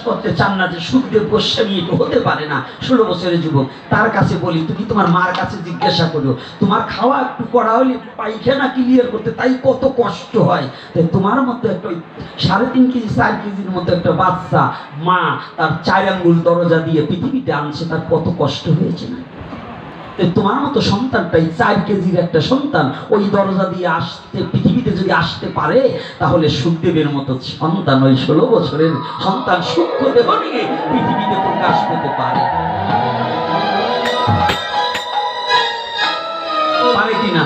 করতে চান না যে সুখদেব গোস্বামী একটু হতে পারে না, 16 বছরের যুবক, তার কাছে বলি তুমি তোমার মার কাছে জিজ্ঞাসা করো, তোমার খাওয়া একটু করা হলে পায়খানা ক্লিয়ার করতে তাই কত কষ্ট হয়, তাই তোমার মতো একটা 3.5 কেজি 4 কেজির মতো একটা বাচ্চা মা তার 4 আঙ্গুল দরজা দিয়ে পৃথিবীতে আনছে, তার কত কষ্ট হয়েছে না? তোমার মতো সন্তানটাই 4 কেজির একটা সন্তান ওই দরজা দিয়ে আসতে পৃথিবীতে যদি আসতে পারে, তাহলে সুখদেবের মতো সন্তান ওই 16 বছরের সন্তান সূক্ষ্ম দেহ নিয়ে পৃথিবীতে প্রকাশ পেতে পারে কিনা?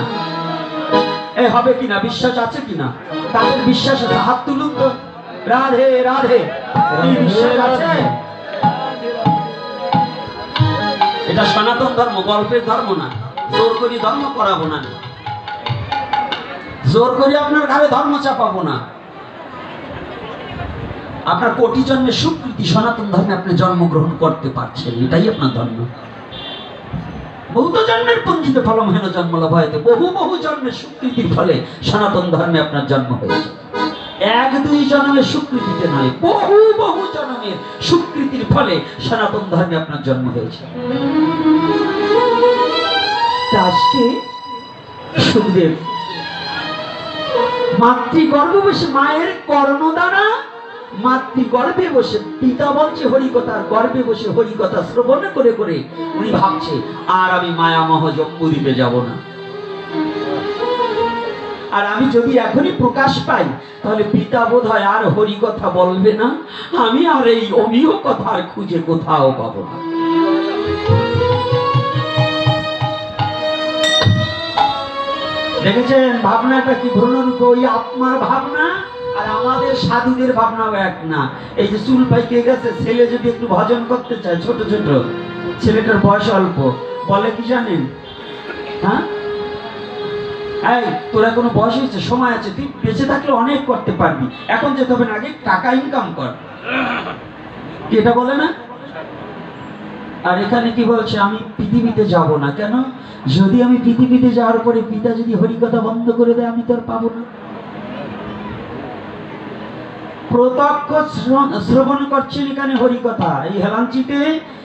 হবে কিনা? বিশ্বাস আছে কিনা? তাদের বিশ্বাস আছে? হাত তুলুন তো। রাধে রাধে। বিশ্বাস আছে? এটা সনাতন ধর্ম, গল্পের ধর্ম না। জোর করি ধর্ম করাবো না, জোর করি আপনার ঘরে ধর্ম চাপাবো না। আপনার কোটি জন্মের স্বীকৃতি, সনাতন ধর্মে আপনি জন্মগ্রহণ করতে পারছেন, এটাই আপনার ধর্ম। বহুত জন্মের পঞ্জিত ফলম হেন জন্ম লাভ হয়তো, বহু বহু জন্মের স্বীকৃতির ফলে সনাতন ধর্মে আপনার জন্ম হয়েছে। 1-2 জন্মের স্বীকৃতিতে নয়, বহু বহু জন্মের স্বীকৃতির ফলে সনাতন ধর্মে আপনার জন্ম হয়েছে। আজকে সুখদেব মাতৃগর্ভে বসে, মায়ের কর্ণদ্বারা মাতৃগর্ভে বসে, পিতা বলছে হরিকথার গর্ভে বসে হরিকথা শ্রবণ করে করে উনি ভাবছে, আর আমি মায়ামহ জম্বুদ্বীপে যাব না। আর আমি যদি এখনই প্রকাশ পাই, তাহলে পিতা বোধ হয় আর হরিকথা বলবে না, আমি আর এই অমিয় কথার খুঁজে কোথাও পাবো না। দেখেছেন ভাবনাটা কি ভ্রণরূপ? ওই আত্মার ভাবনা আর আমাদের সাধুদের ভাবনাও এক না। এই যে চুল পাইকে গেছে, ছেলে যদি একটু ভজন করতে চায়, ছোট ছোট ছেলেটার বয়স অল্প, বলে কি জানেন? হ্যাঁ, এই তোরা কোনো বয়স হয়েছে, সময় আছে, তুই বেঁচে থাকলে অনেক করতে পারবি, এখন যেতে হবে না, আগে টাকা ইনকাম কর। কি এটা বলে না? আর এখানে কি বলছে? আমি পৃথিবীতে যাব না। কেন? যদি আমি পৃথিবীতে যাওয়ার পরে পিতা যদি হরিকথা বন্ধ করে দেয়, আমি তো আর পাবো না। প্রত্যক্ষ শ্রবণ করছেন এখানে হরিকথা। এই হেলাঞ্চিতে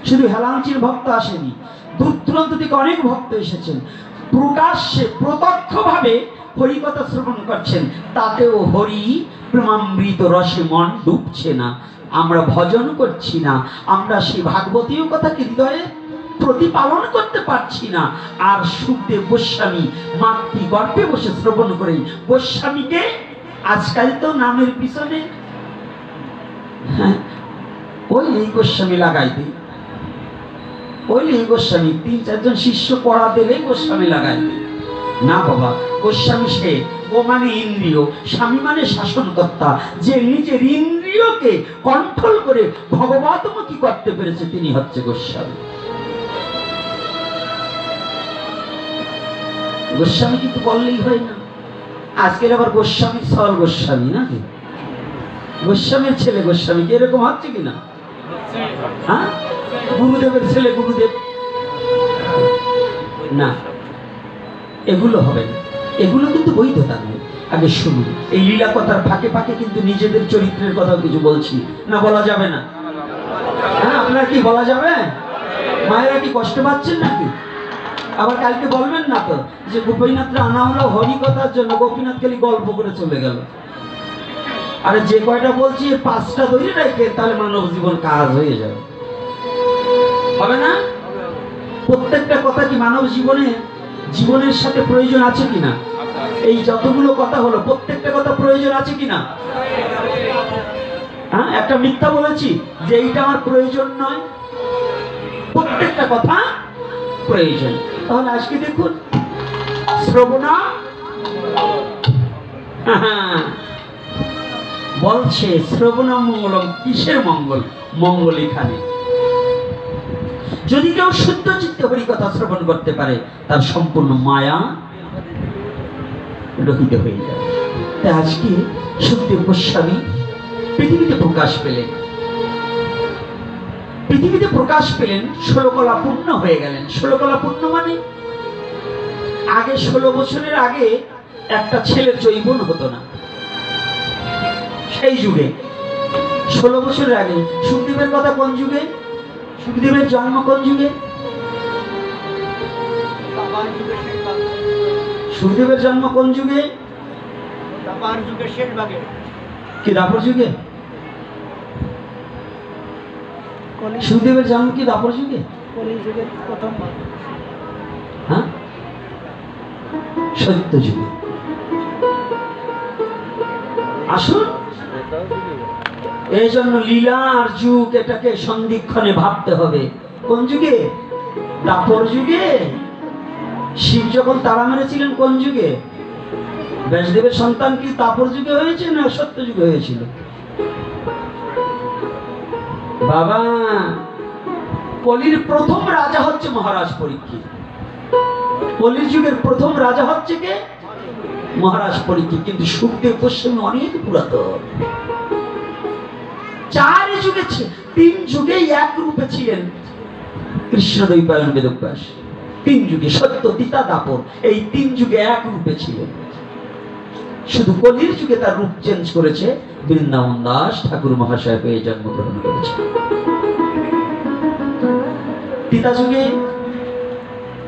শুধু হেলাঞ্চির ভক্ত আসেনি, দূর দূরান্ত থেকে অনেক ভক্ত এসেছেন, প্রকাশ্যে প্রত্যক্ষ ভাবে হরিকথা শ্রবণ করছেন, তাতেও হরি প্রেমামৃত রসে মন ডুবছে না। আমরা ভজন করছি না, আমরা সেই ভাগবতীয় কথাকে হৃদয়ে প্রতিপালন করতে পারছি না। আর সুখদেব গোস্বামী মাতৃগর্ভে বসে শ্রবণ করে, গোস্বামীকে আজকাল তো নামের পিছনে ওই এই গোস্বামী লাগাই দিই, ওই এই গোস্বামী, 3-4 জন শিষ্য পড়া দিলেই গোস্বামী লাগাই দিই। না বাবা, গোস্বামী সে, ও মানে ইন্দ্রিয়, স্বামী মানে শাসনকর্তা, যে নিজের ইন্দ্রিয়কে কন্ট্রোল করে ভগবতমুখী করতে পেরেছে, তিনি হচ্ছে গোস্বামী। গোস্বামী কিন্তু বললেই হয় না। আজকের আবার গোস্বামী সল গোস্বামী নাকি, গোস্বামীর ছেলে গোস্বামী, এরকম হচ্ছে কিনা? হ্যাঁ, গুরুদেবের ছেলে গুরুদেব না, এগুলো হবে না, এগুলো কিন্তু বৈধতা নয়। আগে শুনুন, এই লীলা কথার ফাঁকে ফাঁকে কিন্তু নিজেদের চরিত্রের কথা কিছু বলছি না, বলা যাবে না? হ্যাঁ, আপনার কি বলা যাবে? মায়েরা কি কষ্ট পাচ্ছেন নাকি? আবার কালকে বলবেন না তো যে গোপীনাথরা আনা হলো হরিকথার জন্য, গোপীনাথ খালি গল্প করে চলে গেল। আরে যে কয়টা বলছি 5টা ধরে রেখে, তাহলে মানব জীবন কাজ হয়ে যাবে, হবে না? প্রত্যেকটা কথা কি মানব জীবনের সাথে প্রয়োজন আছে কিনা? এই যতগুলো কথা হলো, প্রত্যেকটা কথা প্রয়োজন আছে কিনা? হ্যাঁ, একটা মিথ্যা বলেছি যে এইটা আমার প্রয়োজন নয়? প্রত্যেকটা কথা প্রয়োজন। তাহলে আজকে দেখুন, শ্রবণা বলছে শ্রবণা মঙ্গলম, কিসের মঙ্গল? মঙ্গল এখানে যদি কেউ শুদ্ধ চিত্তে হরিকথা শ্রবণ করতে পারে, তার সম্পূর্ণ মায়া রহিত হয়ে যাবে। তাই আজকে সুখদেব গোস্বামী পৃথিবীতে প্রকাশ পেলেন, পৃথিবীতে প্রকাশ পেলেন, 16 কলা পূর্ণ হয়ে গেলেন। 16 কলা পূর্ণ মানে আগে 16 বছরের আগে একটা ছেলের যৌবন হতো না। সেই যুগে 16 বছরের আগে। সুখদেবের কথা কোন যুগে? সুখদেবের জন্ম কোন যুগে? সুখদেবের জন্ম কোন যুগে? কি দাপর যুগে? সুখদেবের জন্ম কি দাপর যুগে? হ্যাঁ, সত্য যুগে। আসুন, এই জন্য লীলা আর যুগ এটাকে সন্ধিক্ষণে ভাবতে হবে। কোন যুগে? দাপর যুগে। শিব যখন তারা মেরেছিলেন কোন যুগে? ব্যাসদেবের সন্তান কি দাপর যুগে হয়েছে না সত্য যুগে হয়েছিল? বাবা, কলির প্রথম রাজা হচ্ছে মহারাজ পরীক্ষিত। কলির যুগের প্রথম রাজা হচ্ছে কে? মহারাজ পরীক্ষিত। কিন্তু সুখদেব গোস্বামী অনেক পুরাতন। 4 যুগে, 3 যুগেই এক রূপে ছিলেন কৃষ্ণদ্বৈপায়ন বেদব্যাস। 3 যুগে, সত্য, তিতা, দাপর, এই 3 যুগে এক রূপে ছিলেন। শুধু কলির যুগে তার রূপ চেঞ্জ করেছে, বৃন্দাবন দাস ঠাকুর মহাশয় হয়ে জন্মগ্রহণ করেছে। তিতা যুগে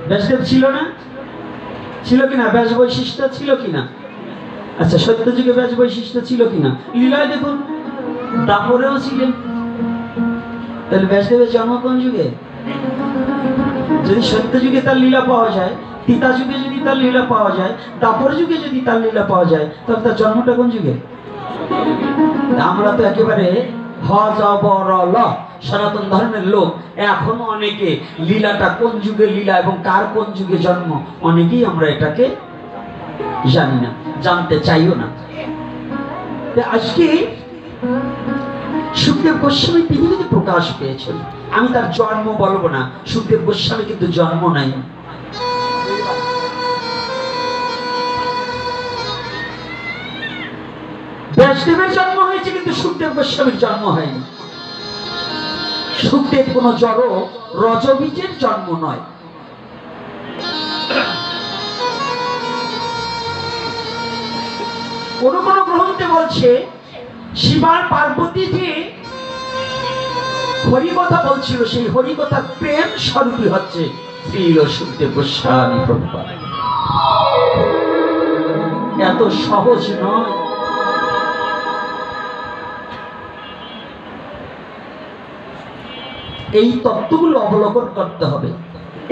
ব্যাসদেব ছিল না? ছিল কিনা? ব্যাস বৈশিষ্ট্য ছিল কিনা? আচ্ছা, সত্য যুগে ব্যাস বৈশিষ্ট্য ছিল কিনা? লীলায় দেখুন, দাপরেও ছিলেন। তাহলে ব্যাসদেবের জন্ম কোন যুগে? যদি সত্য যুগে তার লীলা পাওয়া যায়, তিতা যুগে যদি তার লীলা পাওয়া যায়, দাপর যুগে যদি তার লীলা পাওয়া যায়, তাহলে তার জন্মটা কোন যুগে? আমরা তো একেবারে সনাতন ধর্মের লোক, এখনো অনেকে লীলাটা কোন যুগে লীলা এবং কার কোন যুগে জন্ম, অনেকেই আমরা এটাকে জানি না, জানতে চাইও না। আজকে সুখদেব গোস্বামী পৃথিবীতে প্রকাশ পেয়েছেন। আমি তার জন্ম বলবো না, সুখদেব গোস্বামী কিন্তু জন্ম নাই। ব্যাসদেবের জন্ম হয়েছে, কিন্তু সুখদেব গোস্বামীর জন্ম হয়নি। সুখদেব কোন জড় রজবীজের জন্ম নয়। কোন কোন গ্রন্থে বলছে শিবার পার্বতী যে হরিকথা বলছিল, সেই হরিকথার প্রেম স্বরূপী হচ্ছে শ্রীল সুখদেব গোস্বামী প্রভুপাদ। এত সহজ নয়। এই তত্ত্বগুলো অবলোকন করতে হবে।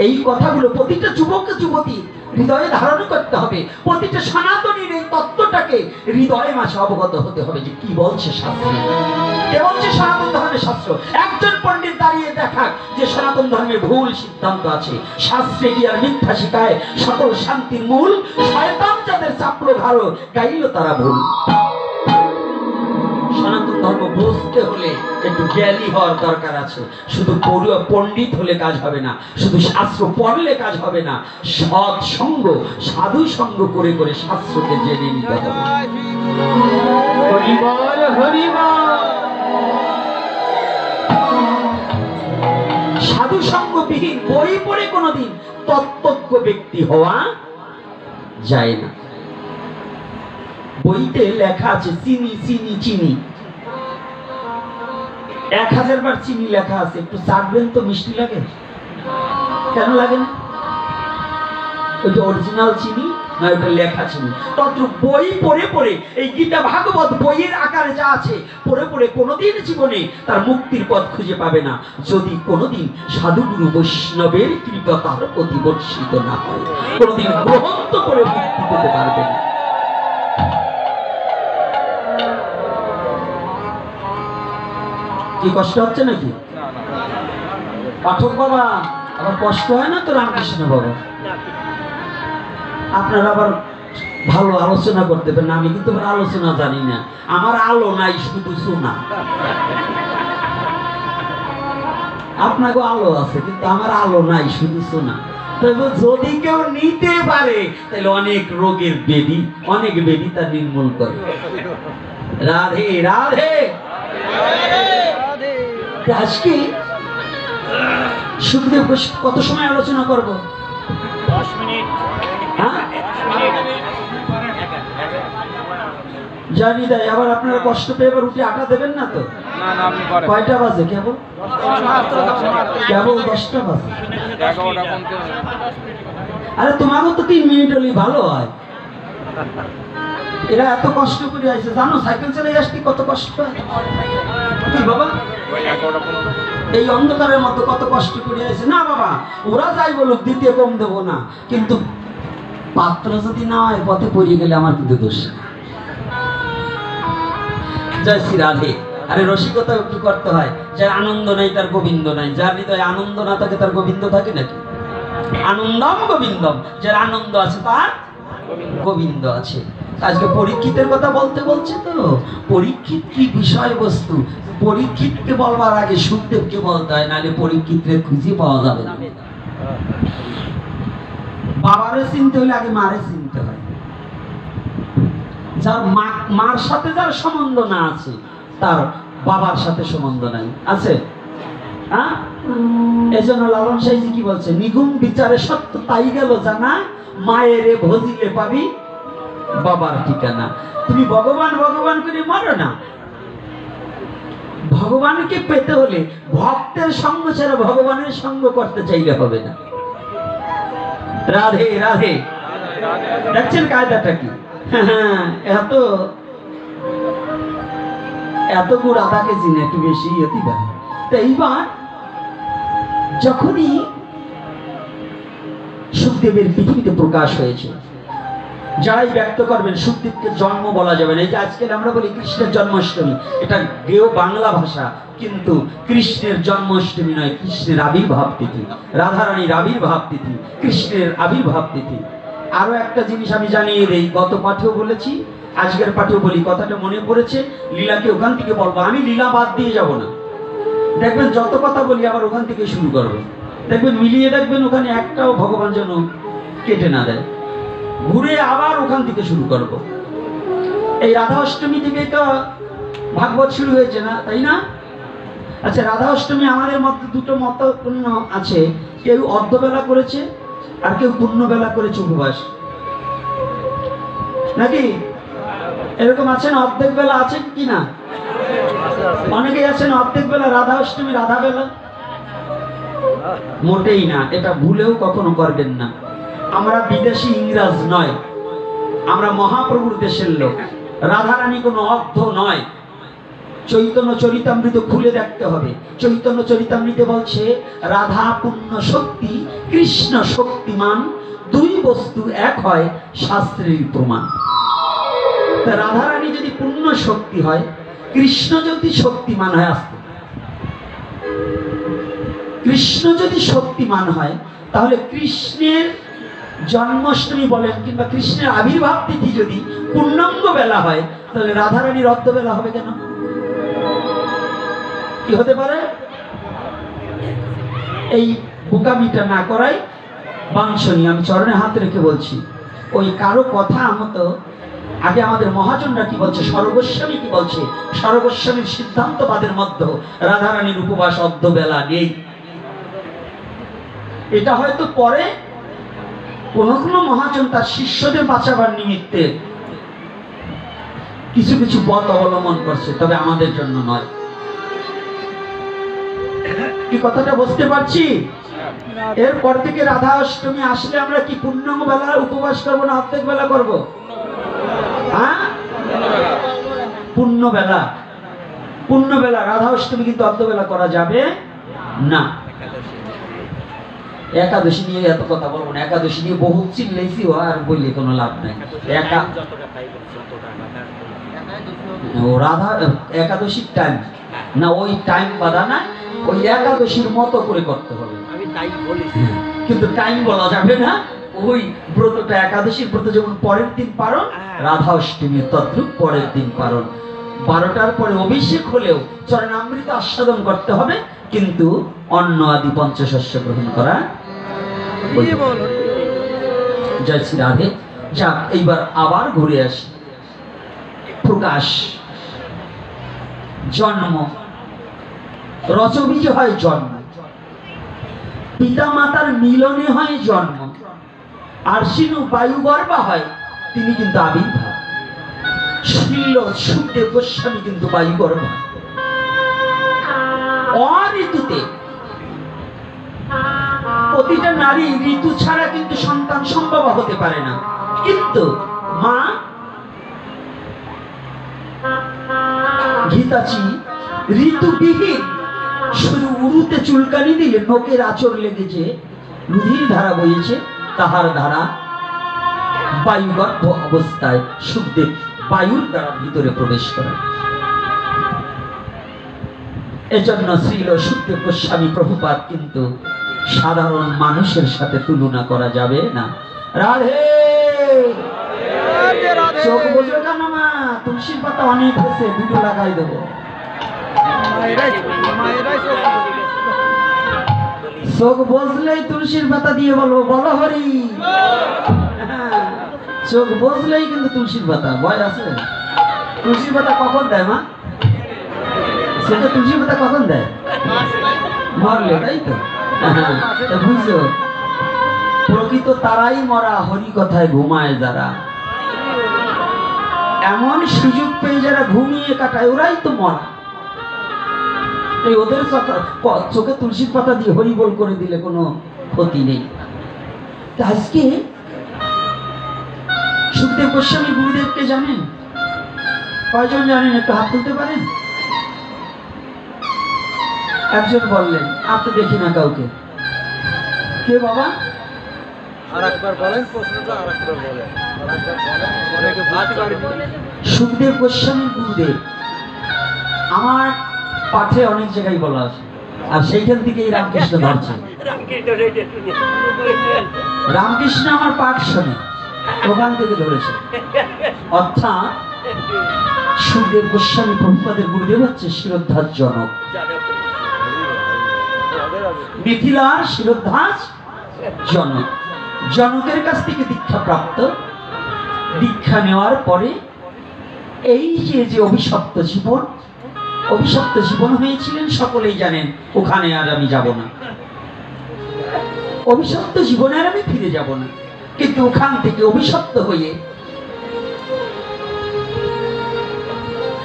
এই কথাগুলো প্রতিটা যুবক যুবতী হৃদয়ে ধারণ করতে হবে। প্রতিটা সনাতনীর এই তত্ত্বটাকে হৃদয়ে মাঝে অবগত হতে হবে যে কি বলছে শাস্ত্র, কে বলছে সনাতন ধর্মের শাস্ত্র। একজন পণ্ডিত দাঁড়িয়ে দেখাক যে সনাতন ধর্মে ভুল সিদ্ধান্ত আছে, শাস্ত্রে কি আর মিথ্যা শিখায় সকল শান্তির মূল, শয়তান যাদের চাপড়ো ঘাড়ো গাইল তারা ভুল। সনাতন ধর্ম বুঝতে হলে একটু জ্ঞানী হওয়ার দরকার আছে। শুধু পণ্ডিত হলে কাজ হবে না, শুধু শাস্ত্র পড়লে কাজ হবে না। সৎ সঙ্গ, সাধু সঙ্গ করে করে শাস্ত্রকে জেনে নিতে হবে। সাধু সঙ্গবিহীন বই পড়ে কোনোদিন তত্ত্বজ্ঞ ব্যক্তি হওয়া যায় না। বইতে লেখা আছে চিনি চিনি চিনি, 1000 বার চিনি লেখা আছে, একটু চাটবেন তো মিষ্টি লাগে? কেন লাগে না? ওই যে অরিজিনাল চিনি না, ওইটা লেখা চিনি। তত্র বই পড়ে পড়ে, এই গীতা ভাগবত বইয়ের আকারে যা আছে পড়ে পড়ে কোনোদিন জীবনে তার মুক্তির পথ খুঁজে পাবে না, যদি কোনোদিন সাধুগুরু বৈষ্ণবের কৃপা তার প্রতি বর্ষিত না হয়। কোনোদিন গ্রহণ করে মুক্তি পেতে পারবে না। কি কষ্ট হচ্ছে নাকি পাঠক বাবা? আবার কষ্ট হয় না তো রামকৃষ্ণ বাবা? আপনারা আবার ভালো আলোচনা করতে পারেন, আমি কিন্তু আলোচনা জানি না। আমার আলো নাই, শুধু শোনা। আপনাকে আলো আছে, কিন্তু আমার আলো নাই, শুধু শোনা। তবে যদি কেউ নিতে পারে তাহলে অনেক রোগের বেদি, অনেক বেদি তা নির্মূল করে। রাধে রাধে। আজকে সুখদেব কত সময় আলোচনা করব? 10 মিনিট। জানি তাই আবার আপনারা কষ্ট পেয়ে এবার উঠে আটা দেবেন না তো? কয়টা বাজে? কেবল 10টা বাজে। আরে তোমারও তো 3 মিনিট হলেই ভালো হয়। এরা এত কষ্ট করে আসছে, জানো সাইকেল চালিয়ে আসতে কত কষ্ট হয়? কি বাবা এই অন্ধকারের মধ্যে কত কষ্ট করে আসছে? না বাবা, ওরা যাই বলুক, দ্বিতীয় কম দেবো না, কিন্তু পাত্র যদি না হয় পথে পড়িয়ে গেলে আমার কিন্তু দোষ। জয় শ্রী রাধে। আরে রসিকতা কি করতে হয়? যার আনন্দ নাই তার গোবিন্দ নাই, যার হৃদয়ে আনন্দ না থাকে তার গোবিন্দ থাকে নাকি? আনন্দম গোবিন্দম, যার আনন্দ আছে তার গোবিন্দ আছে। আজকে পরীক্ষিতের কথা বলতে বলছে তো, পরীক্ষিত কি বিষয়বস্তু, পরীক্ষিতকে বলবার আগে সুখদেবকে বলতে হয়, নাহলে পরীক্ষিতের খুঁজে পাওয়া যাবে না। বাবারে চিনতে হলে আগে মারে চিনতে হয়। যার মার সাথে যার সম্বন্ধ না আছে তার বাবার সাথে সম্বন্ধ নাই আছে। হ্যাঁ, এই জন্য লালন সাইজি কি বলছে, নিগুম বিচারে সত্য তাই গেল জানা, মায়েরে ভজিলে পাবি বাবার ঠিকানা। তুমি ভগবান ভগবান করে মারো না, ভগবানকে পেতে হলে ভক্তের সঙ্গ ছাড়া ভগবানের সঙ্গ করতে চাইলে হবে না। রাধে রাধে। দেখছেন কায়দাটা কি? এত এত গুড় আধা কেজি না, একটু বেশি হতে পারে। তো এইবার যখনই সুখদেবের পৃথিবীতে প্রকাশ হয়েছে, যারাই ব্যক্ত করবেন সুখদেবকে জন্ম বলা যাবে না। এই যে আজকে আমরা বলি কৃষ্ণের জন্মাষ্টমী, এটা গেও বাংলা ভাষা, কিন্তু কৃষ্ণের জন্মাষ্টমী নয়, কৃষ্ণের আবির্ভাব তিথি, রাধারানীর আবির্ভাব তিথি, কৃষ্ণের আবির্ভাব তিথি। আরো একটা জিনিস আমি জানিয়ে দেই, গত পাঠেও বলেছি, আজকের পাঠেও বলি, কথাটা মনে পড়েছে। লীলাকে ওখান থেকে বলবো, আমি লীলা বাদ দিয়ে যাব না। দেখবেন যত কথা বলি আবার ওখান থেকে শুরু করবো, দেখবেন মিলিয়ে দেখবেন ওখানে একটাও ভগবান যেন কেটে না দেয়, ঘুরে আবার ওখান থেকে শুরু করব। এই রাধা অষ্টমী থেকে তো ভাগবত শুরু হয়েছে না, তাই না? আচ্ছা, রাধা অষ্টমী আমাদের মধ্যে দুটো মতপূর্ণ আছে, কেউ অর্ধবেলা করেছে আর কেউ পূর্ণবেলা করেছে উপবাস, নাকি এরকম আছেন? অর্ধেক বেলা আছেন কি না? অনেকেই আছেন অর্ধেক বেলা রাধা অষ্টমী, রাধা বেলা মোটেই না। এটা ভুলেও কখনো করবেন না। আমরা বিদেশি ইংরাজ নয়, আমরা মহাপ্রভুর দেশের লোক। রাধারানী কোনো অর্ধ নয়। চৈতন্য চরিতামৃত খুলে দেখতে হবে। চৈতন্য চরিতামৃতে বলছে রাধা পূর্ণ শক্তি, কৃষ্ণ শক্তিমান, দুই বস্তু এক হয় শাস্ত্রের প্রমাণ। তা রাধারানী যদি পূর্ণ শক্তি হয়, কৃষ্ণ যদি শক্তিমান হয়, আসতে কৃষ্ণ যদি শক্তিমান হয়, তাহলে কৃষ্ণের জন্মাষ্টমী বলেন কিংবা কৃষ্ণের আবির্ভাব তিথি যদি পূর্ণাঙ্গ বেলা হয়, তাহলে রাধারানীর অর্ধ বেলা হবে কেন? কি হতে পারে? এই বোকামিটা না করাই বাঞ্ছনীয়। আমি চরণে হাত রেখে বলছি, ওই কারো কথা মতো আগে আমাদের মহাজনরা কি বলছে, সর্বস্বামী কি বলছে, সর্বস্বামীর সিদ্ধান্তবাদের মধ্যে রাধারানীর উপবাস অর্ধ বেলা নেই। এটা হয়তো পরে কোন কোন মহাজন তার শিষ্যদের বাঁচাবার নিমিত্তে কিছু কিছু পথ অবলম্বন করছে, তবে আমাদের জন্য নয়। কি কথাটা বুঝতে পারছি? এরপর থেকে রাধা অষ্টমী আসলে আমরা কি পূর্ণাঙ্গ বেলা উপবাস করবো না অর্ধেক বেলা করবো? হ্যাঁ, পূর্ণ বেলা। পূর্ণ বেলা রাধা অষ্টমী, কিন্তু অর্ধ বেলা করা যাবে না। একাদশী নিয়ে এত কথা বলবো না, একাদশী নিয়ে বহু চিল্লাইছি, আর বললে কোনো লাভ নাই। রাধা একাদশীর টাইম না, ওই টাইম বাধা না, ওই একাদশীর মতো করে করতে হবে। কিন্তু টাইম বলা যাবে না। ওই ব্রতটা, একাদশীর ব্রত যেমন পরের দিন পালন, রাধা অষ্টমীর তদ্রূপ পরের দিন পালন। 12টার পরে অভিষেক হলেও চরণামৃত আস্বাদন করতে হবে, কিন্তু অন্ন আদি পঞ্চশস্য গ্রহণ করা। জয় শ্রী রাধে। যাক, এইবার আবার ঘুরে আসি। প্রকাশ, জন্ম, রজবীজে হয় জন্ম, পিতা মাতার মিলনে হয় জন্ম, আর সিনু বায়ু গর্ভা হয়, তিনি কিন্তু আবির্ভাব। ছিল সুখদেব গোস্বামী কিন্তু বায়ু গর্ভ অঋতুতে। প্রতিটা নারী ঋতু ছাড়া কিন্তু সন্তান সম্ভব হতে পারে না, কিন্তু মা গীতাচি ঋতুবিহীন শুধু উরুতে চুলকানি দিলে নোকের আঁচড় লেগেছে, রুধির ধারা বইয়েছে, তাহার ধারা বায়ুগর্ভ অবস্থায় সুখদেব বায়ুর দ্বারা ভিতরে প্রবেশ করেন। এজন্য শ্রীল সুখদেব গোস্বামী প্রভুপাদ কিন্তু সাধারণ মানুষের সাথে তুলনা করা যাবে না। রাধে চোখ বোঝো কেন মা? তুলসীর পাতা অনেক হয়েছে, দুটো লাগাই দেবো। চোখ বসলেই তুলসীর পাতা দিয়ে বলবো বলো হরি। চোখ বসলেই কিন্তু তুলসীর পাতা, ভয় আছে? তুলসীর পাতা কখন দেয় মা? সেটা তুলসীর পাতা কখন দেয়? মরলে, তাই তো? বুঝছো, প্রকৃত তারাই মরা, হরি কথায় ঘুমায় যারা। এমন সুযোগ পেয়ে যারা ঘুমিয়ে কাটায় ওরাই তো মরা। এই ওদের চোখে তুলসীর পাতা দিয়ে হরি বল করে দিলে কোনো ক্ষতি নেই। আজকে সুখদেব গোস্বামী গুরুদেবকে জানেন? কয়জন জানেন? একটু হাত তুলতে পারেন? একজন বললেন, আপনি দেখি না কাউকে। কে বাবা? সুখদেব গোস্বামী গুরুদেব আমার পাঠে অনেক জায়গায় বলা আছে, আর সেইখান থেকেই রামকৃষ্ণ ধরছে। রামকৃষ্ণ আমার পাঠ শোনে, ওখান থেকে ধরেছে। অর্থাৎ সুখদেব গোস্বামী প্রভুপাদের গুরুদেব হচ্ছে শিরোদ্ধার জনক, মিথিলার শিরোদ্ধার জনক। জনকের কাছ থেকে দীক্ষা প্রাপ্ত, দীক্ষা নেওয়ার পরে এই যে অভিশপ্ত জীবন, অভিশপ্ত জীবন হয়েছিলেন সকলেই জানেন। ওখানে আর আমি যাব না, অভিশপ্ত জীবনে আর আমি ফিরে যাব না। কিন্তু ওখান থেকে অভিশপ্ত হয়ে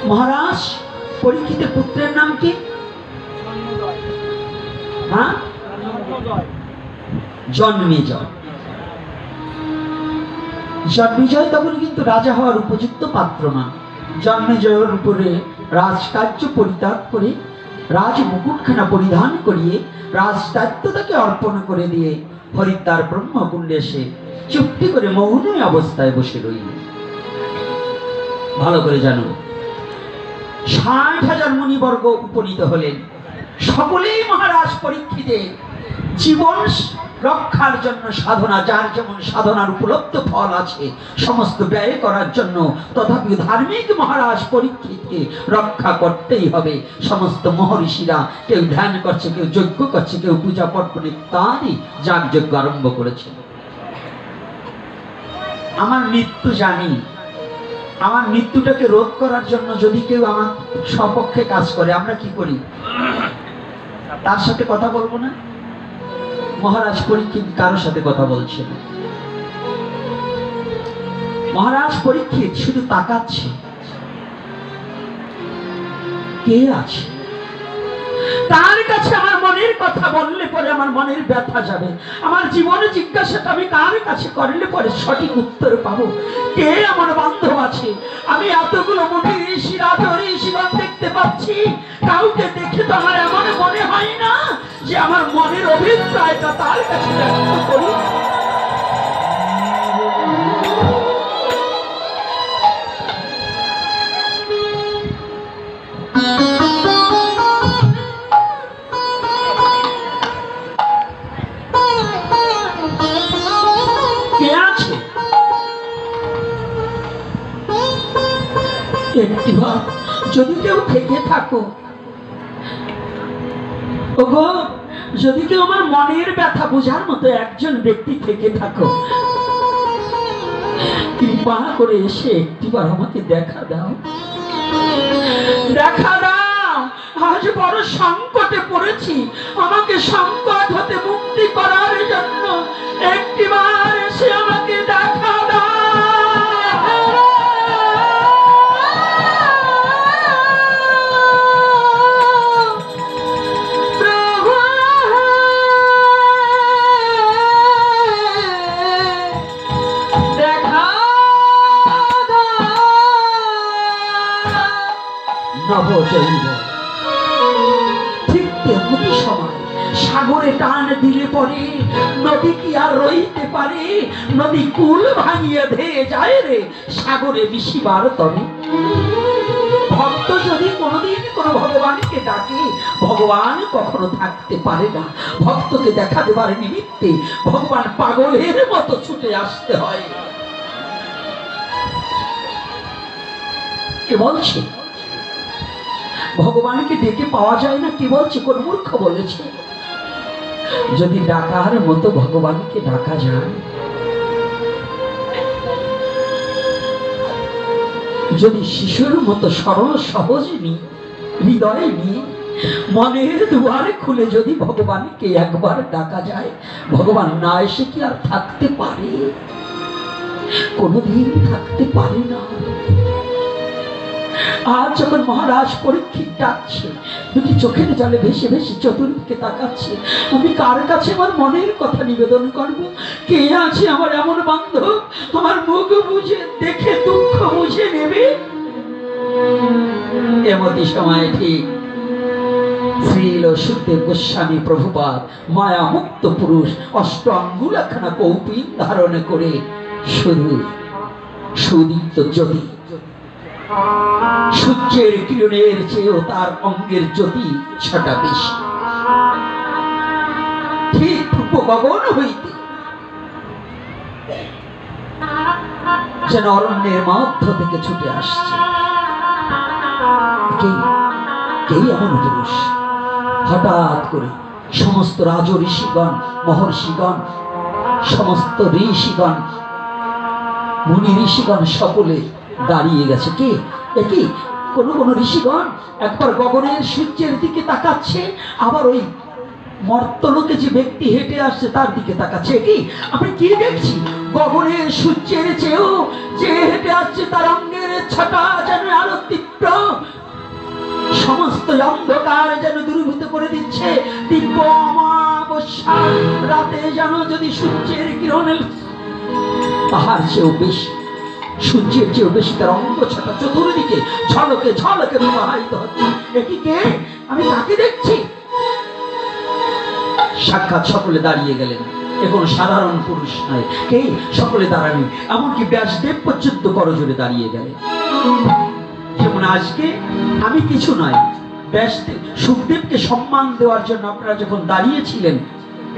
মহারাজ পরীক্ষিতের পুত্রের নাম কি? হ্যাঁ, জন্মেজয়। জন্মেজয় তখন কিন্তু রাজা হওয়ার উপযুক্ত পাত্র না। জন্মেজয়ের উপরে রাজকার্য পরিত্যাগ করে রাজ মুকুটখানা পরিধান করিয়ে রাজদায়িত্ব তাকে অর্পণ করে দিয়ে হরিদ্বার ব্রহ্মকুণ্ডে এসে চুপটি করে মৌনময় অবস্থায় বসে রইল। ভালো করে জানো, 60,000 মুনিবর্গ উপনীত হলেন। সকলেই মহারাজ পরীক্ষিতের জীবন রক্ষার জন্য সাধনা, যার যেমন সাধনার উপলব্ধ ফল আছে সমস্ত ব্যয় করার জন্য, তথাপি ধার্মিক মহারাজ পরীক্ষিতকে রক্ষা করতেই হবে। সমস্ত মহর্ষিরা কেউ ধ্যান করছে, কেউ যজ্ঞ করছে, কেউ পূজা পর্বণ ইত্যাদি যাগযজ্ঞ আরম্ভ করেছে। আমার মৃত্যু জানি, আমার মৃত্যুটাকে রোধ করার জন্য যদি কেউ আমার সপক্ষে কাজ করে, আমরা কি করি? তার সাথে কথা বলবো না? মহারাজ পরীক্ষিত কারোর সাথে কথা বলছে না। মহারাজ পরীক্ষিত শুধু তাকাচ্ছে, কে আছে তার কাছে আমার মনের কথা বললে পরে আমার মনের ব্যথা যাবে। আমার জীবনে জিজ্ঞাসাটা আমি কার কাছে করলে পরে সঠিক উত্তর পাবো। কে আমার বান্ধব আছে? আমি এতগুলো মুনি ঋষি রাজা ঋষিগণ দেখতে পাচ্ছি, কাউকে দেখে তো আমার এমন মনে হয় না যে আমার মনের অভিপ্রায়টা তার কাছে ব্যক্ত করি। একটিবার যদি কেউ থেকে থাকো, ওগো, যদি কেউ আমার মনের ব্যথা বোঝার মতো একজন ব্যক্তি থেকে থাকো, কৃপা করে এসে একটিবার আমাকে দেখা দাও, দেখা দাও। আজ বড় সংকটে পড়েছি, আমাকে সংকট হতে মুক্তি করার জন্য একটিবার এসে আমাকে দেখা দাও। জৈব। ঠিক তেমনি সময় সাগরে টান দিলে পরে নদী কি আর রইতে পারে? নদী কুল ভাঙিয়ে ধেয়ে যায় রে সাগরে মিশিবার তরে। ভক্ত যদি কোনোদিন কোনো ভগবানকে ডাকে, ভগবান কখনো থাকতে পারে না। ভক্তকে দেখা দেবার নিমিত্তে ভগবান পাগলের মতো ছুটে আসতে হয়। কে বলছে ভগবানকে ডেকে পাওয়া যায় না? কে বলছে? কোন মূর্খ বলেছে? যদি ডাকার মতো ভগবানকে ডাকা যায়, যদি শিশুর মতো সরল সহজ হৃদয়ে নিয়ে মনের দুয়ারে খুলে যদি ভগবানকে একবার ডাকা যায়, ভগবান না এসে কি আর থাকতে পারে? কোনদিন থাকতে পারে না। আজ যখন মহারাজ পরীক্ষিত ডাকছে, দুটি চোখের জলে ভেসে ভেসে চতুর্দিকে তাকাচ্ছে, আমি কার কাছে আমার মনের কথা নিবেদন করব? কে আছে আমার এমন বান্ধব আমার মুখ বুঝে দেখে দুঃখ বুঝে নেবে? এমতি সময় ঠিক শ্রীল সুখদেব গোস্বামী প্রভুপাদ মায়া মুক্ত পুরুষ অষ্ট আঙ্গুলখানা কৌপিন ধারণ করে শুধু সুদীপ্ত জ্যোতি, সূর্যের কিরণের চেয়েও তার অঙ্গের জ্যোতি ছটা বেশি, ঠিক গগন হইতে যেন অরণ্যের মধ্য থেকে ছুটে আসছে। কে এমন পুরুষ? হঠাৎ করে সমস্ত রাজ ঋষিগণ, মহর্ষিগণ, সমস্ত ঋষিগণ, মুনি ঋষিগণ সকলে দাঁড়িয়ে গেছে। কে? একই কোন কোন ঋষিগণ একবার গগনের সূর্যের দিকে তাকাচ্ছে, আবার ওই মর্তলোকে যে ব্যক্তি হেঁটে আসছে তার দিকে তাকাচ্ছে। কি আমি কি দেখছি? গগনের সূর্যের চেয়েও যে হেঁটে আসছে তার অঙ্গের ছটা যেন আরো তীব্র, সমস্ত অন্ধকার যেন দূরীভূত করে দিচ্ছে। দিব্য অমাবস্যা রাতে যেন যদি সূর্যের কিরণের তাহার চেয়েও বেশি, সূর্যের চেয়েও বেশি তার অঙ্গ ছটা চতুর্দিকে ঝলকে ঝলকে প্রবাহিত হচ্ছে। একই কে? আমি কাকে দেখছি? সাক্ষাৎ সকলে দাঁড়িয়ে গেলেন। এখন সাধারণ পুরুষ নয়, কে? সকলে দাঁড়ানি, এমনকি ব্যাসদেব পর্যন্ত করজোড়ে দাঁড়িয়ে গেলেন। যেমন আজকে আমি কিছু নয়, ব্যাসদেব সুখদেবকে সম্মান দেওয়ার জন্য আপনারা যখন দাঁড়িয়েছিলেন,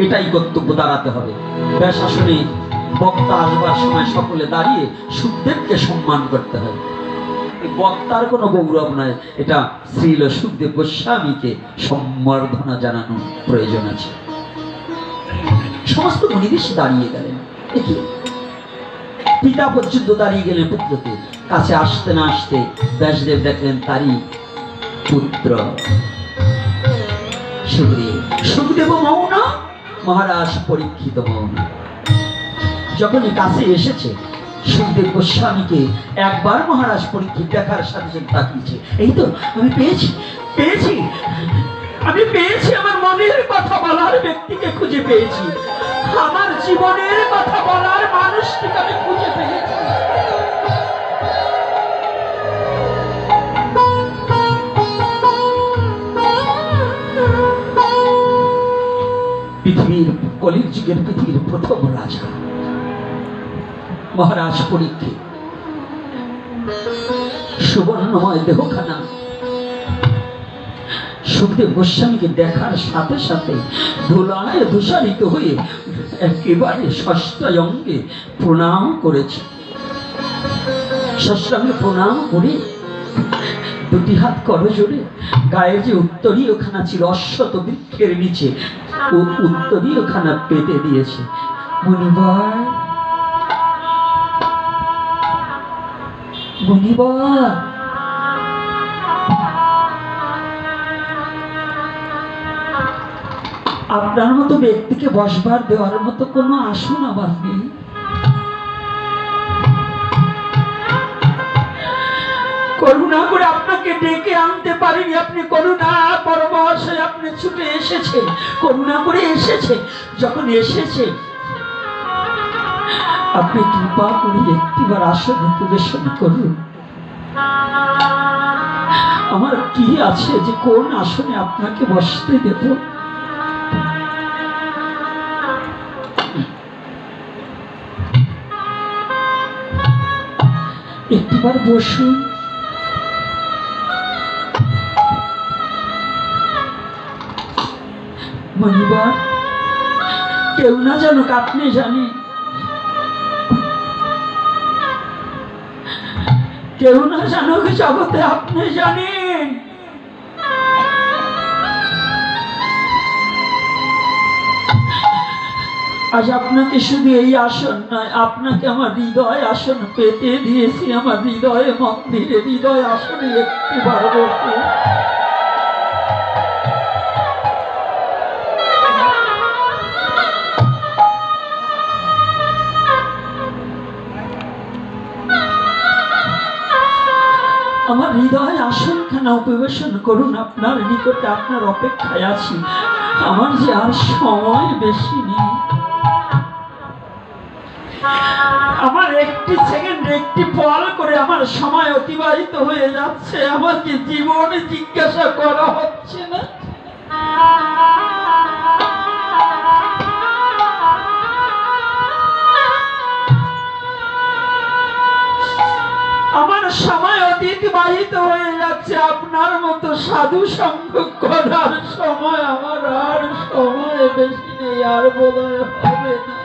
এটাই কর্তব্য, দাঁড়াতে হবে। ব্যাস আসনে বক্তা আসবার সময় সকলে দাঁড়িয়ে সুখদেবকে সম্মান করতে হয়। বক্তার কোনো গৌরব নয়, এটা শ্রীল সুখদেব গোস্বামীকে সম্বর্ধনা জানানো প্রয়োজন আছে। সমস্ত মুনি ঋষি দাঁড়িয়ে গেলেন। দেখি পিতা পর্যন্ত দাঁড়িয়ে গেলেন পুত্রকে। কাছে আসতে না আসতে ব্যাসদেব দেখলেন তারই পুত্র সুখদেব। সুখদেব মৌন, মহারাজ পরীক্ষিত মৌন। যখনই কাছে এসেছে সুখদেব গোস্বামীকে একবার মহারাজ পরীক্ষিত দেখার সাথে সাথে তাকিয়েছে। এই তো আমি পেয়েছি, পেয়েছি, আমি পেয়েছি, আমার মনের কথা বলার ব্যক্তিকে খুঁজে পেয়েছি, আমার জীবনের কথা বলার মানুষটিকে আমি খুঁজে পেয়েছি। পৃথিবীর কলির যুগের পৃথিবীর প্রথম রাজা মহারাজ পরীক্ষিত, সুবর্ণময় দেহখানা। সুখদেব গোস্বামীকে দেখার সাথে সাথে ধুলায় ধূসারিত হয়ে একেবারে ষষ্ঠাঙ্গে প্রণাম করেছে। ষষ্ঠাঙ্গে প্রণাম করে দুটি হাত করজোড়ে গায়ে যে উত্তরীয়খানা ছিল অশ্বত বৃক্ষের নিচে, ও উত্তরীয়খানা পেতে দিয়েছে। মুনিবর, মুনিবর, আপনার মতো ব্যক্তিকে বসবার দেওয়ার মতো কোনো আসন আমার নেই। করুণা করে আপনাকে ডেকে আনতে পারিনি, আপনি করুণা পরবশ হয়ে আপনি ছুটে এসেছেন, করুণা করে এসেছে। যখন এসেছে আপনি কৃপা করে একটিবার আসন পরিবেশন করুন। আমার কি আছে যে কোন আসনে আপনাকে বসতে দেব? একটিবার বসুন। মনিবার, কেউ না জানুক, আপনি জানেন। কেউ না জানুক জগতে, আপনি জানেন। আজ আপনাকে শুধু এই আসন নয়, আপনাকে আমার হৃদয় আসন পেতে দিয়েছি। আমার হৃদয়ে মন্দিরে, হৃদয় আসনে একটিবার বসে আমার হৃদয় আসনখানা উপবেশন করুন। আপনার নিকটে, আপনার অপেক্ষায় আছি। আমার যে আর সময় বেশি নেই। আমার একটি সেকেন্ড, একটি পল করে আমার সময় অতিবাহিত হয়ে যাচ্ছে। আমাকে জীবনে জিজ্ঞাসা করা হচ্ছে না। আমার সময় অতিবাহিত হয়ে যাচ্ছে। আপনার মতো সাধু সঙ্গ করার সময় আমার আর সময় বেশি নেই, আর বোধহয় হবে না।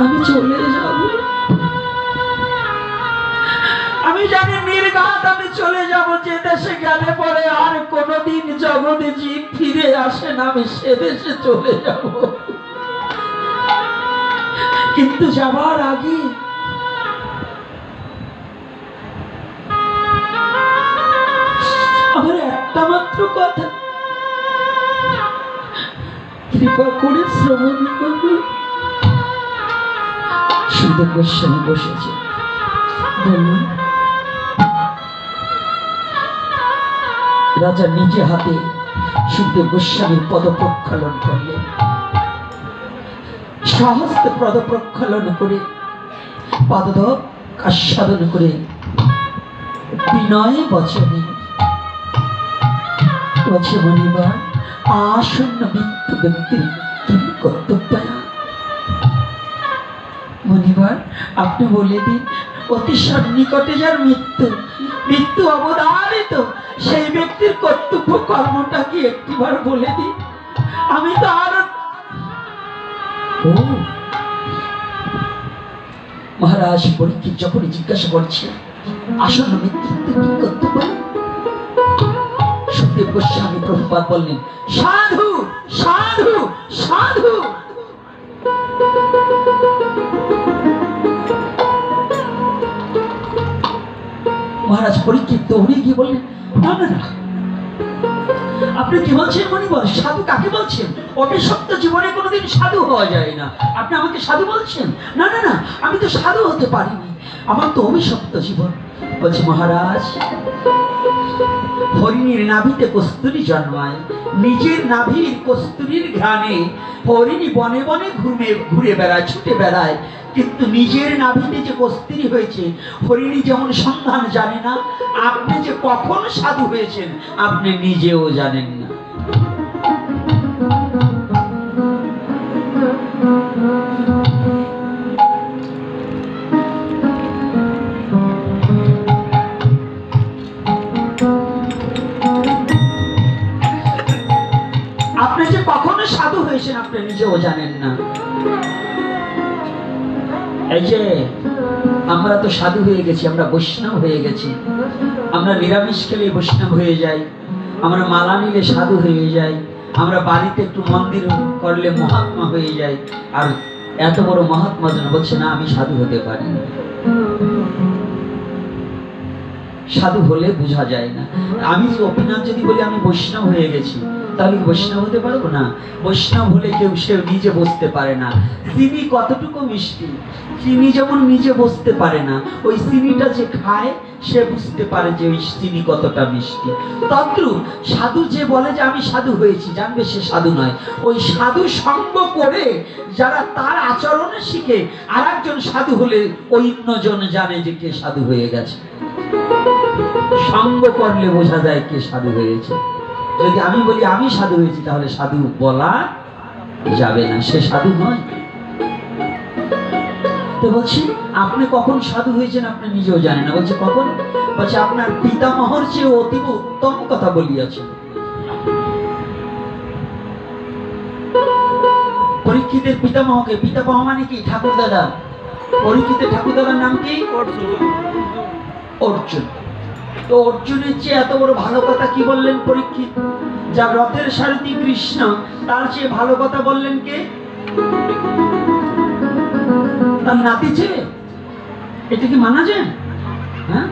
আমি চলে যাব। আমি জানি নির্ঘাত আমি চলে যাব। যে দেশে গেলে পরে আর কোনোদিন জগতে জীব ফিরে আসে না, আমি সে দেশে চলে যাব। কিন্তু যাবার আগে আমার একটা মাত্র কথা, কৃপা করে শ্রবণ করুন। সুদেব গোস্বামী বসেছে, বলুন। রাজা নিজে হাতে সুদেব গোস্বামীর পদ প্রক্ষালন করলেন। সহস্তে পদ প্রক্ষালন করে, পদধক আস্বাদন করে বিনয় বচনে বলছে, মনিবার, আসন্ন মৃত্যু ব্যক্তির কি কর্তব্য? মনিবার, আপনি বলে দিন, অতি সন্নিকটে যার মৃত্যু, মৃত্যু অবধারিত, সেই ব্যক্তির কর্তব্য কর্মটা কি একটিবার বলে দিন। আমি তো আর মহারাজ পরীক্ষিত যখনই জিজ্ঞাসা করছে আসন্ন মৃত্যুর কি কর্তব্য, সুখদেব গোস্বামী প্রভুপাদ বললেন, সাধু সাধু সাধু। মহারাজ পরীক্ষিত দৌড়ে গিয়ে বললেন, না না না, আপনি কি বলছেন মনিবর? সাধু কাকে বলছেন? অভিশপ্ত জীবনে কোনোদিন সাধু হওয়া যায় না। আপনি আমাকে সাধু বলছেন? না না না, আমি তো সাধু হতে পারিনি, আমার তো অভিশপ্ত জীবন। বলছে, মহারাজ, হরিণীর নাভিতে কস্তুরী জন্মায়, নিজের নাভির কস্তুরীর ঘ্রাণে হরিণী বনে বনে ঘুরে বেড়ায়, ছুটে বেড়ায়, কিন্তু নিজের নাভিতে যে কস্তুরী হয়েছে, হরিণী যেমন সন্ধান জানে না, আপনি যে কখন সাধু হয়েছেন আপনি নিজেও জানেন না। আপনি যে কখনো সাধু হয়েছেন আপনি নিজেও জানেন না। এই যে আমরা তো সাধু হয়ে গেছি, আমরা বৈষ্ণব হয়ে গেছি। আমরা নিরামিষ খেলে বৈষ্ণব হয়ে যাই, আমরা মালা নিলে সাধু হয়ে যাই, আমরা বাড়িতে একটু মন্দির করলে মহাত্মা হয়ে যাই। আর এত বড় মহাত্মা যেন বলছে, না আমি সাধু হতে পারি না। সাধু হলে বোঝা যায় না। আমি অপিনাথ যদি বলি আমি বৈষ্ণব হয়ে গেছি, তাহলে কি বৈষ্ণব হতে পারবো না? বৈষ্ণব হলে কেউ সে নিজে বসতে পারে না। চিনি কতটুকু মিষ্টি, চিনি যেমন নিজে বসতে পারে না, ওই চিনিটা যে খায় সে বুঝতে পারে যে ওই চিনি কতটা মিষ্টি। তদ্রূপ সাধু যে বলে যে আমি সাধু হয়েছি, জানবে সে সাধু নয়। ওই সাধু সঙ্গ করে যারা তার আচরণে শিখে আর একজন সাধু হলে অন্যজন জানে যে কে সাধু হয়ে গেছে। সঙ্গ করলে বোঝা যায় কে সাধু হয়েছে। যদি আমি বলি আমি সাধু হয়েছি, তাহলে সাধু বলা যাবে না, সে সাধু নয়। তো বলছি আপনি কখন সাধু হয়েছেন আপনি নিজেও জানেন না। বলছে কখন? বলছে আপনার পিতামহর চেয়ে অতীব উত্তম কথা বলিয়াছে। পরীক্ষিতের পিতামহকে, পিতামহ মানে কি? ঠাকুর দাদা। পরীক্ষিতের ঠাকুর দাদার নাম কি? অর্জুন। তো অর্জুনের চেয়ে এত বড় ভালো কথা কি বললেন পরীক্ষিত? যা রথের সারথি কৃষ্ণ, তার চেয়ে ভালো কথা বললেন কে? তার নাতি ছেলে। এটা কি মানা যায়? হ্যাঁ,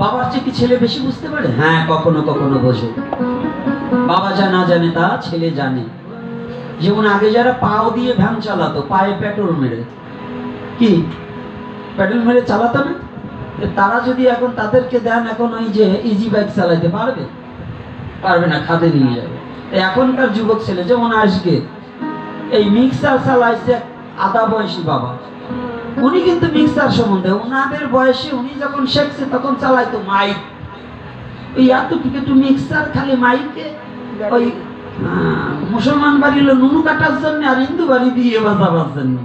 বাবার চেয়ে কি ছেলে বেশি বুঝতে পারে? হ্যাঁ, কখনো কখনো বোঝে। বাবা যা না জানে তা ছেলে জানে। যেমন আগে যারা পাও দিয়ে ভ্যান চালাতো, পায়ে পেট্রোল মেরে, কি পেট্রোল মেরে চালাতো না, তারা যদি এখন তাদেরকে দেন এখন ওই যে ইজি বাইক চালাতে পারবে? পারবে না, খাদে নিয়ে যাবে। এখনকার যুবক ছেলে যেমন আজকে এই মিক্সার চালাইছে আধা বয়সী বাবা, উনি কিন্তু মিক্সার সম্বন্ধে ওনাদের বয়সে উনি যখন শিখছে তখন চালাইতো মাইক। ওই এতটুকু একটু মিক্সার খালি মাইকে ওই মুসলমান বাড়ি হলো নুনু কাটার জন্য আর হিন্দু বাড়ি দিয়ে বাজাবার জন্য।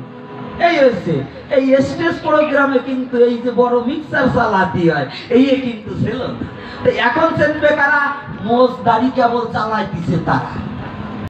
এই হয়েছে এই স্টেজ প্রোগ্রামে কিন্তু এই যে বড় মিক্সার চালাতে হয় এই কিন্তু ছিল না। তো এখন চেনবে কারা? মোজ দাড়ি কেবল চালাইতেছে তারা।